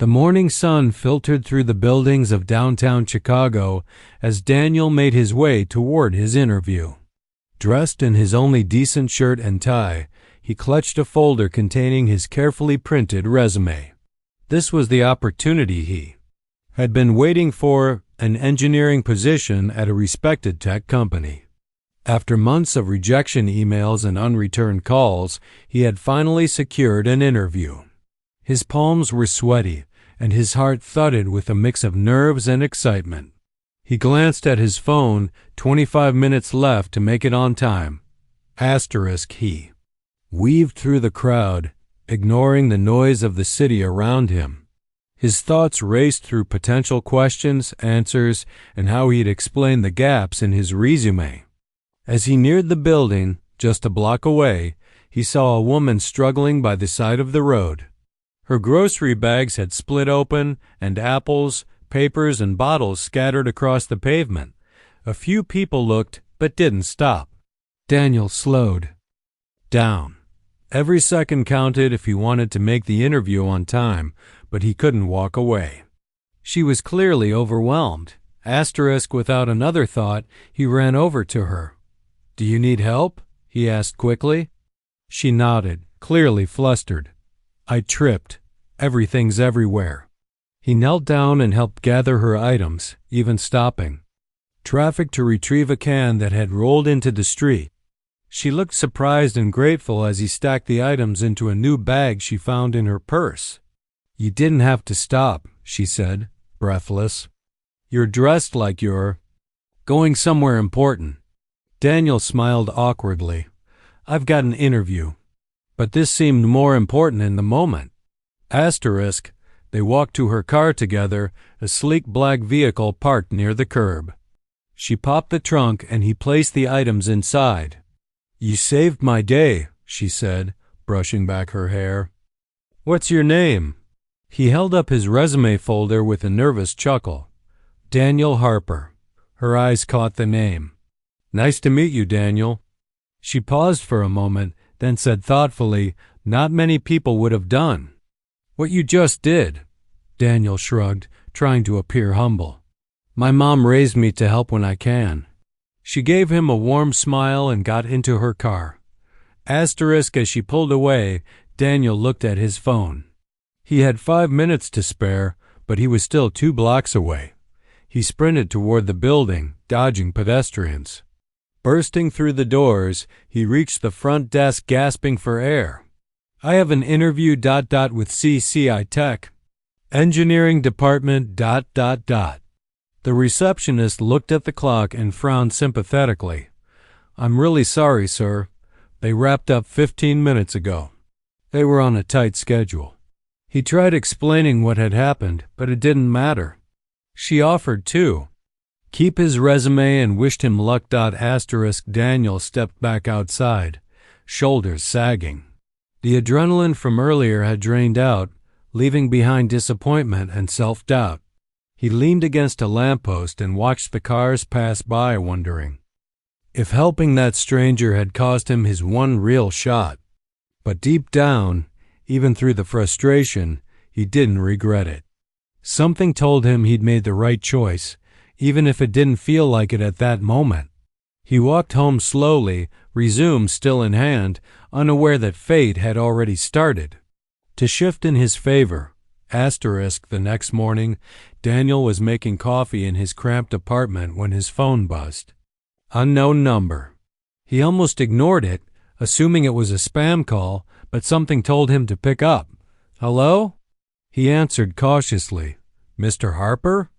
The morning sun filtered through the buildings of downtown Chicago as Daniel made his way toward his interview. Dressed in his only decent shirt and tie, he clutched a folder containing his carefully printed resume. This was the opportunity he had been waiting for, an engineering position at a respected tech company. After months of rejection emails and unreturned calls, he had finally secured an interview. His palms were sweaty, and his heart thudded with a mix of nerves and excitement. He glanced at his phone, 25 minutes left to make it on time. He weaved through the crowd, ignoring the noise of the city around him. His thoughts raced through potential questions, answers, and how he'd explain the gaps in his resume. As he neared the building, just a block away, he saw a woman struggling by the side of the road. Her grocery bags had split open, and apples, papers, and bottles scattered across the pavement. A few people looked, but didn't stop. Daniel slowed down. Every second counted if he wanted to make the interview on time, but he couldn't walk away. She was clearly overwhelmed. Without another thought, he ran over to her. "Do you need help?" he asked quickly. She nodded, clearly flustered. "I tripped. Everything's everywhere." He knelt down and helped gather her items, even stopping traffic to retrieve a can that had rolled into the street. She looked surprised and grateful as he stacked the items into a new bag she found in her purse. "You didn't have to stop," she said, breathless. "You're dressed like you're going somewhere important." Daniel smiled awkwardly. "I've got an interview." But this seemed more important in the moment. They walked to her car together, a sleek black vehicle parked near the curb. She popped the trunk and he placed the items inside. "You saved my day," she said, brushing back her hair. "What's your name?" He held up his resume folder with a nervous chuckle. "Daniel Harper." Her eyes caught the name. "Nice to meet you, Daniel." She paused for a moment, then said thoughtfully, "Not many people would have done what you just did." Daniel shrugged, trying to appear humble. "My mom raised me to help when I can." She gave him a warm smile and got into her car. As she pulled away, Daniel looked at his phone. He had 5 minutes to spare, but he was still 2 blocks away. He sprinted toward the building, dodging pedestrians. Bursting through the doors, he reached the front desk gasping for air. "I have an interview with CCI Tech. Engineering Department. The receptionist looked at the clock and frowned sympathetically. "I'm really sorry, sir. They wrapped up 15 minutes ago." They were on a tight schedule. He tried explaining what had happened, but it didn't matter. She offered to keep his resume and wished him luck. Daniel stepped back outside, shoulders sagging. The adrenaline from earlier had drained out, leaving behind disappointment and self-doubt. He leaned against a lamppost and watched the cars pass by, wondering if helping that stranger had cost him his one real shot. But deep down, even through the frustration, he didn't regret it. Something told him he'd made the right choice, even if it didn't feel like it at that moment. He walked home slowly, resume still in hand, unaware that fate had already started to shift in his favor. The next morning, Daniel was making coffee in his cramped apartment when his phone buzzed. Unknown number. He almost ignored it, assuming it was a spam call, but something told him to pick up. "Hello?" He answered cautiously. "Mr. Harper?"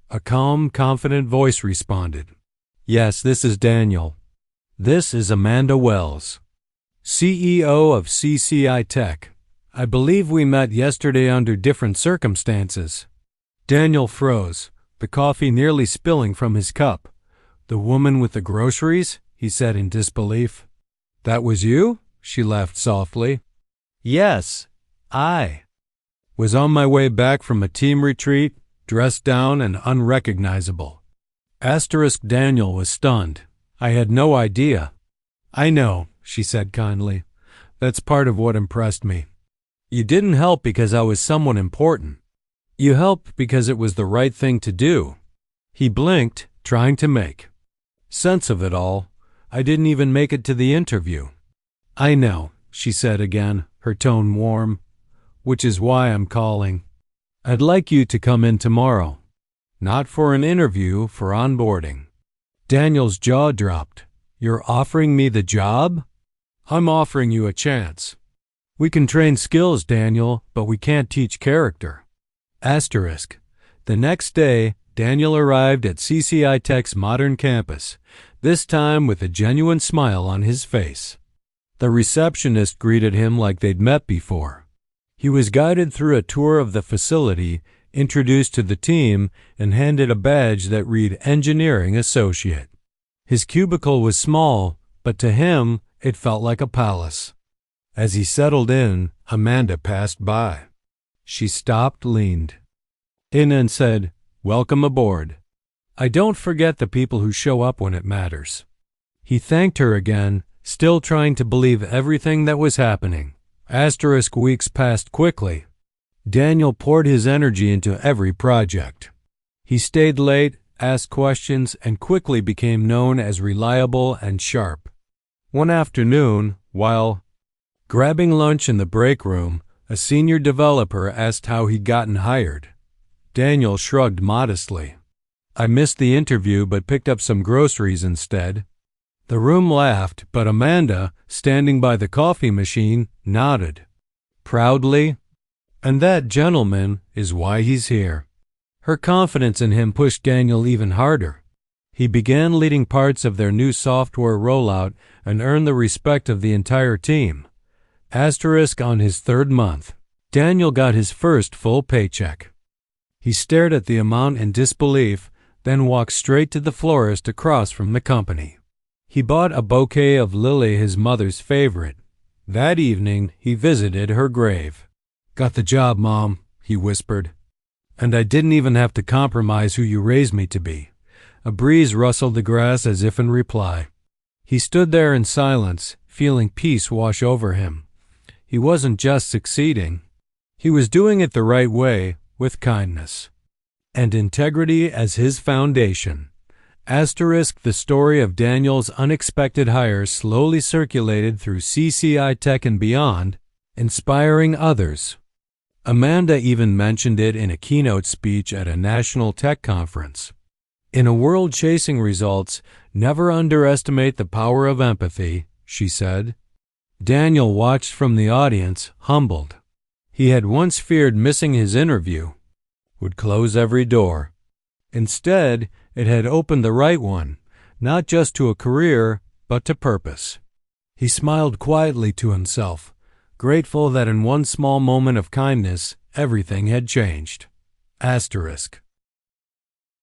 A calm, confident voice responded. "Yes, this is Daniel. This is Amanda Wells, CEO of CCI Tech. I believe we met yesterday under different circumstances." Daniel froze, the coffee nearly spilling from his cup. "The woman with the groceries?" he said in disbelief. "That was you?" She laughed softly. "Yes, I was on my way back from a team retreat, dressed down and unrecognizable." Daniel was stunned. "I had no idea." "I know," she said kindly. "That's part of what impressed me. You didn't help because I was someone important. You helped because it was the right thing to do. He blinked, trying to make sense of it all. I didn't even make it to the interview. I know, she said again, her tone warm, which is why I'm calling. I'd like you to come in tomorrow. Not for an interview, for onboarding. Daniel's jaw dropped. You're offering me the job? I'm offering you a chance. We can train skills, Daniel, but we can't teach character. Asterisk. The next day, Daniel arrived at CCI Tech's modern campus, this time with a genuine smile on his face. The receptionist greeted him like they'd met before. He was guided through a tour of the facility, introduced to the team, and handed a badge that read Engineering Associate. His cubicle was small, but to him, it felt like a palace. As he settled in, Amanda passed by. She stopped, leaned in, and said, "Welcome aboard. I don't forget the people who show up when it matters." He thanked her again, still trying to believe everything that was happening. Asterisk weeks passed quickly. Daniel poured his energy into every project. He stayed late, asked questions, and quickly became known as reliable and sharp. One afternoon, while grabbing lunch in the break room, a senior developer asked how he'd gotten hired. Daniel shrugged modestly. I missed the interview but picked up some groceries instead. The room laughed, but Amanda, standing by the coffee machine, nodded proudly. And that gentleman is why he's here. Her confidence in him pushed Daniel even harder. He began leading parts of their new software rollout and earned the respect of the entire team. Asterisk on his third month, Daniel got his first full paycheck. He stared at the amount in disbelief, then walked straight to the florist across from the company. He bought a bouquet of Lily, his mother's favorite. That evening, he visited her grave. Got the job, Mom, he whispered. And I didn't even have to compromise who you raised me to be. A breeze rustled the grass as if in reply. He stood there in silence, feeling peace wash over him. He wasn't just succeeding. He was doing it the right way, with kindness and integrity as his foundation. Asterisk, the story of Daniel's unexpected hire slowly circulated through CCI Tech and beyond, inspiring others. Amanda even mentioned it in a keynote speech at a national tech conference. In a world chasing results, never underestimate the power of empathy, she said. Daniel watched from the audience, humbled. He had once feared missing his interview would close every door. Instead, it had opened the right one, not just to a career, but to purpose. He smiled quietly to himself, grateful that in one small moment of kindness, everything had changed. Asterisk.